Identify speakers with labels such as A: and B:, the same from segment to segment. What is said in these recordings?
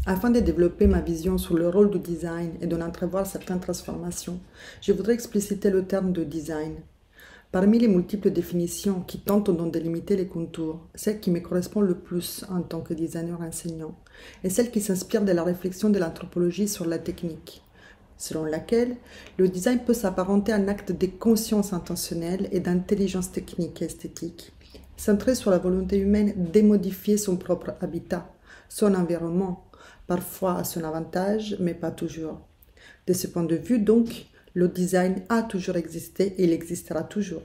A: Afin de développer ma vision sur le rôle du design et d'en entrevoir certaines transformations, je voudrais expliciter le terme de design. Parmi les multiples définitions qui tentent d'en délimiter les contours, celle qui me correspond le plus en tant que designer enseignant est celle qui s'inspire de la réflexion de l'anthropologie sur la technique, selon laquelle le design peut s'apparenter à un acte de conscience intentionnelle et d'intelligence technique et esthétique, centré sur la volonté humaine de modifier son propre habitat, son environnement, parfois à son avantage, mais pas toujours. De ce point de vue, donc, le design a toujours existé et il existera toujours.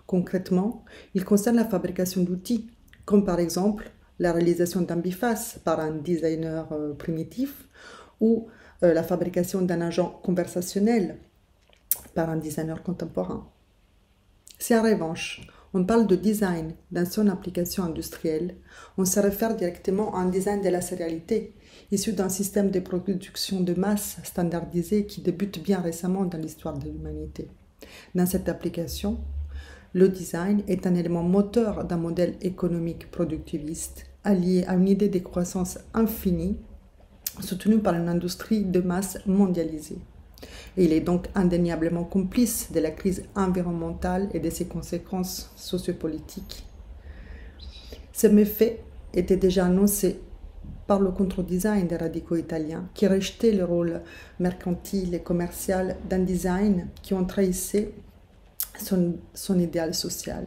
A: Concrètement, il concerne la fabrication d'outils, comme par exemple la réalisation d'un biface par un designer primitif ou la fabrication d'un agent conversationnel par un designer contemporain. Si en revanche, on parle de design dans son application industrielle, on se réfère directement à un design de la sérialité, issu d'un système de production de masse standardisé qui débute bien récemment dans l'histoire de l'humanité. Dans cette application, le design est un élément moteur d'un modèle économique productiviste, allié à une idée de croissance infinie, soutenue par une industrie de masse mondialisée. Et il est donc indéniablement complice de la crise environnementale et de ses conséquences sociopolitiques. Ces méfaits étaient déjà annoncés par le contre-design des radicaux italiens qui rejetaient le rôle mercantile et commercial d'un design qui en trahissait son idéal social.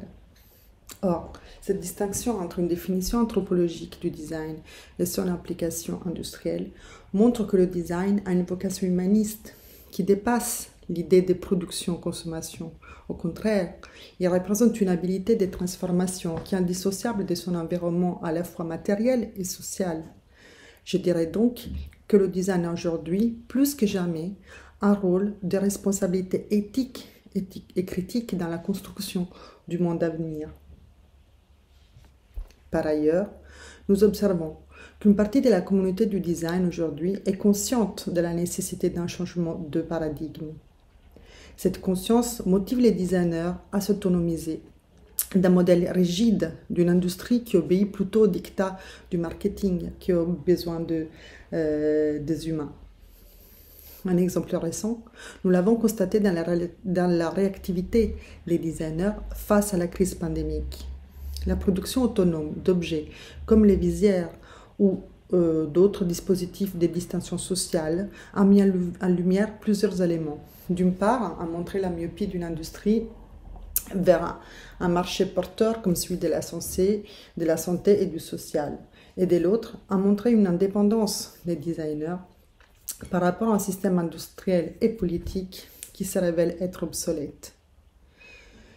A: Or, cette distinction entre une définition anthropologique du design et son application industrielle montre que le design a une vocation humaniste qui dépasse l'idée de production-consommation. Au contraire, il représente une habilité de transformation qui est indissociable de son environnement à la fois matériel et social. Je dirais donc que le design a aujourd'hui, plus que jamais, un rôle de responsabilité éthique et critique dans la construction du monde à venir. Par ailleurs, nous observons qu'une partie de la communauté du design aujourd'hui est consciente de la nécessité d'un changement de paradigme. Cette conscience motive les designers à s'autonomiser d'un modèle rigide d'une industrie qui obéit plutôt au dictat du marketing, qui a besoin des humains. Un exemple récent, nous l'avons constaté dans la réactivité des designers face à la crise pandémique. La production autonome d'objets comme les visières ou d'autres dispositifs de distinction sociale a mis en lumière plusieurs éléments. D'une part, a montré la myopie d'une industrie vers un marché porteur comme celui de la santé et du social. Et de l'autre, a montré une indépendance des designers par rapport à un système industriel et politique qui se révèle être obsolète.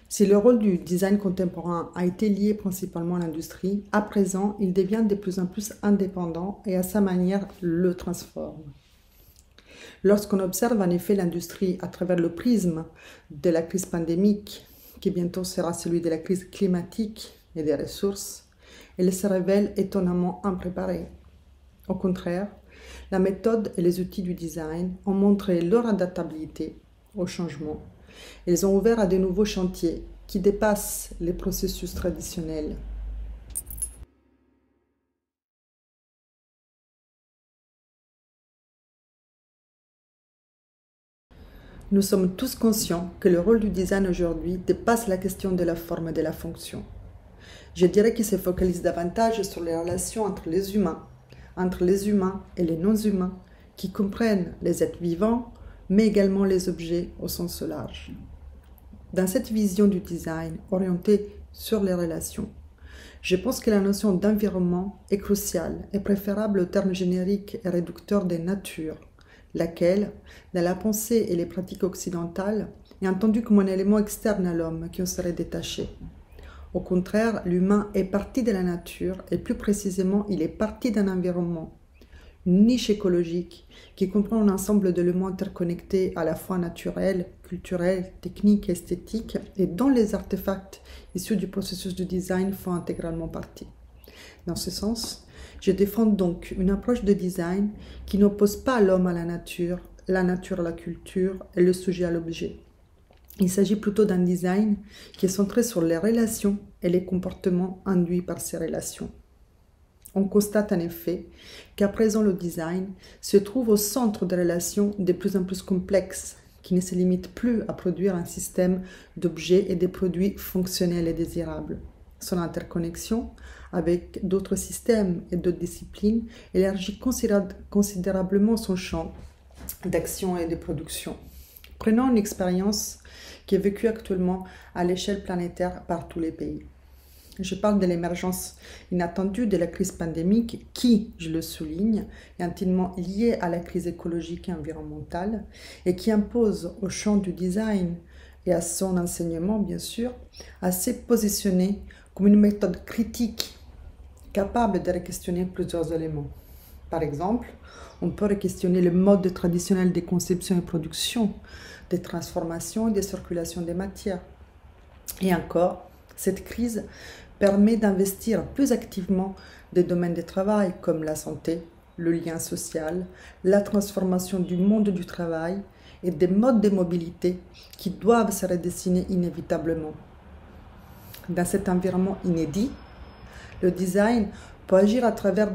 A: Si le rôle du design contemporain a été lié principalement à l'industrie, à présent, il devient de plus en plus indépendant et à sa manière le transforme. Lorsqu'on observe en effet l'industrie à travers le prisme de la crise pandémique, qui bientôt sera celui de la crise climatique et des ressources, elle se révèle étonnamment impréparée. Au contraire, la méthode et les outils du design ont montré leur adaptabilité au changement. Ils ont ouvert à de nouveaux chantiers qui dépassent les processus traditionnels. Nous sommes tous conscients que le rôle du design aujourd'hui dépasse la question de la forme et de la fonction. Je dirais qu'il se focalise davantage sur les relations entre les humains et les non-humains, qui comprennent les êtres vivants, mais également les objets au sens large. Dans cette vision du design orientée sur les relations, je pense que la notion d'environnement est cruciale et préférable au terme générique et réducteur de nature, laquelle, dans la pensée et les pratiques occidentales, est entendue comme un élément externe à l'homme qui en serait détaché. Au contraire, l'humain est partie de la nature et plus précisément, il est partie d'un environnement, une niche écologique qui comprend un ensemble d'éléments interconnectés à la fois naturels, culturels, techniques et esthétiques et dont les artefacts issus du processus de design font intégralement partie. Dans ce sens, je défends donc une approche de design qui n'oppose pas l'homme à la nature à la culture et le sujet à l'objet. Il s'agit plutôt d'un design qui est centré sur les relations et les comportements induits par ces relations. On constate en effet qu'à présent le design se trouve au centre de relations de plus en plus complexes, qui ne se limitent plus à produire un système d'objets et de produits fonctionnels et désirables. Son interconnexion avec d'autres systèmes et d'autres disciplines élargit considérablement son champ d'action et de production. Prenons une expérience qui est vécue actuellement à l'échelle planétaire par tous les pays. Je parle de l'émergence inattendue de la crise pandémique qui, je le souligne, est intimement liée à la crise écologique et environnementale et qui impose au champ du design et à son enseignement, bien sûr, à se positionner comme une méthode critique capable de questionner plusieurs éléments. Par exemple, on peut questionner le mode traditionnel de conception et production, de transformation et de circulation des matières. Et encore, cette crise permet d'investir plus activement des domaines de travail comme la santé, le lien social, la transformation du monde du travail et des modes de mobilité qui doivent se redessiner inévitablement. Dans cet environnement inédit, le design peut agir à travers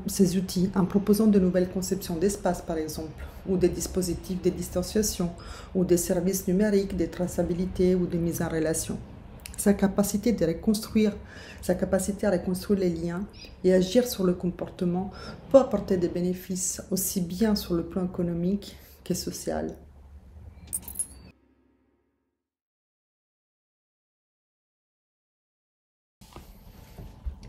A: ces outils en proposant de nouvelles conceptions d'espace par exemple, ou des dispositifs de distanciation, ou des services numériques, de traçabilité ou de mise en relation. Sa capacité à reconstruire les liens et agir sur le comportement peut apporter des bénéfices aussi bien sur le plan économique que social.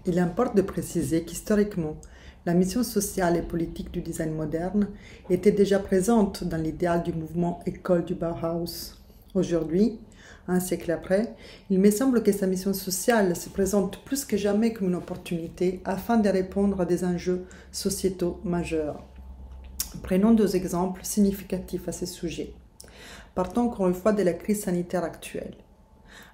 A: Il importe de préciser qu'historiquement, la mission sociale et politique du design moderne était déjà présente dans l'idéal du mouvement école du Bauhaus. Aujourd'hui, un siècle après, il me semble que sa mission sociale se présente plus que jamais comme une opportunité afin de répondre à des enjeux sociétaux majeurs. Prenons deux exemples significatifs à ce sujet. Partons encore une fois de la crise sanitaire actuelle.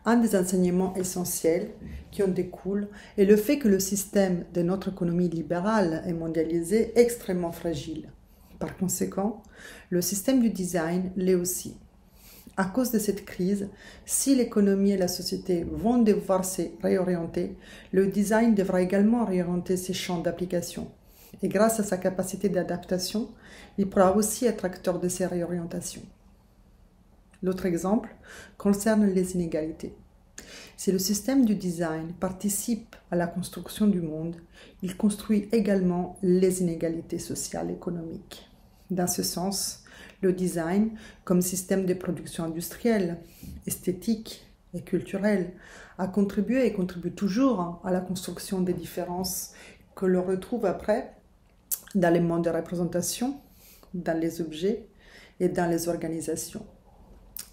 A: Un des enseignements essentiels qui en découle est le fait que le système de notre économie libérale et mondialisée est extrêmement fragile. Par conséquent, le système du design l'est aussi. À cause de cette crise, si l'économie et la société vont devoir se réorienter, le design devra également réorienter ses champs d'application. Et grâce à sa capacité d'adaptation, il pourra aussi être acteur de ces réorientations. L'autre exemple concerne les inégalités. Si le système du design participe à la construction du monde, il construit également les inégalités sociales et économiques. Dans ce sens, le design, comme système de production industrielle, esthétique et culturelle, a contribué et contribue toujours à la construction des différences que l'on retrouve après dans les modes de représentation, dans les objets et dans les organisations.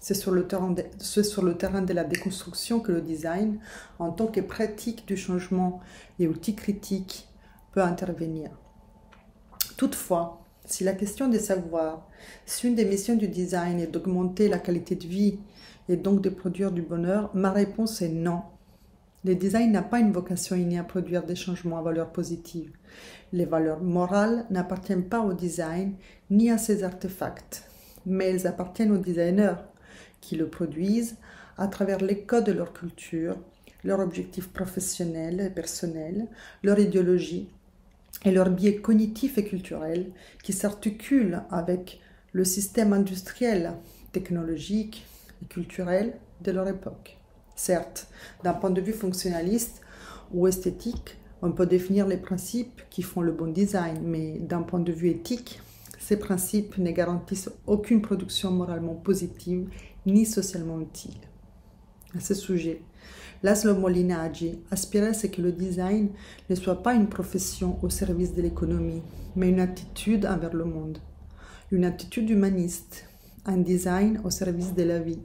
A: C'est sur le terrain de la déconstruction que le design, en tant que pratique du changement et outil critique, peut intervenir. Toutefois, si la question des savoirs, si une des missions du design est d'augmenter la qualité de vie et donc de produire du bonheur, ma réponse est non. Le design n'a pas une vocation innée à produire des changements à valeur positive. Les valeurs morales n'appartiennent pas au design ni à ses artefacts, mais elles appartiennent aux designers qui le produisent à travers les codes de leur culture, leurs objectifs professionnels et personnels, leur idéologie et leurs biais cognitifs et culturels qui s'articulent avec le système industriel, technologique et culturel de leur époque. Certes, d'un point de vue fonctionnaliste ou esthétique, on peut définir les principes qui font le bon design, mais d'un point de vue éthique, ces principes ne garantissent aucune production moralement positive ni socialement utile. À ce sujet, Laszlo Molinaggi aspirait à ce que le design ne soit pas une profession au service de l'économie, mais une attitude envers le monde, une attitude humaniste, un design au service de la vie.